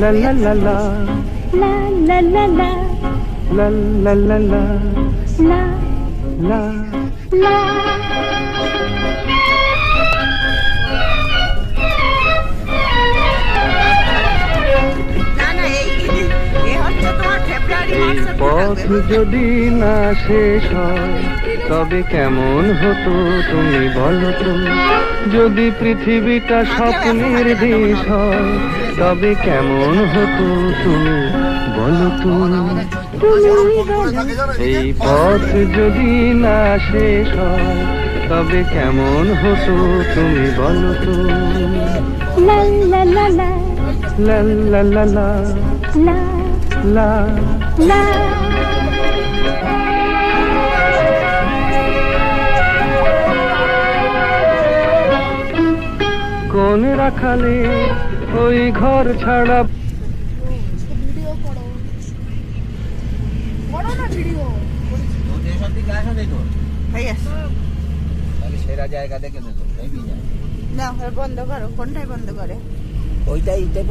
লা লা লা লা লা লা লা লা লা লা লা লা লা লা লা। এই পথ যদি না শেষ হয় তবে কেমন হতো তুমি বলো তো? যদি পৃথিবীটা স্বপ্নের দেশ হয় তবে কেমন হতো তুমি বলো তো? এই পথ যদি না শেষ হয় তবে কেমন হতো তুমি বলো তো? লা লা লা লা লা লা লা লা লা লা লা। কোন রাখালে ওই ঘর ছাড়া ভিডিও করো না ভিডিও সেরা জায়গা দেখে দেবো না বন্ধ করো, কোনটাই বন্ধ করে? ওইটাই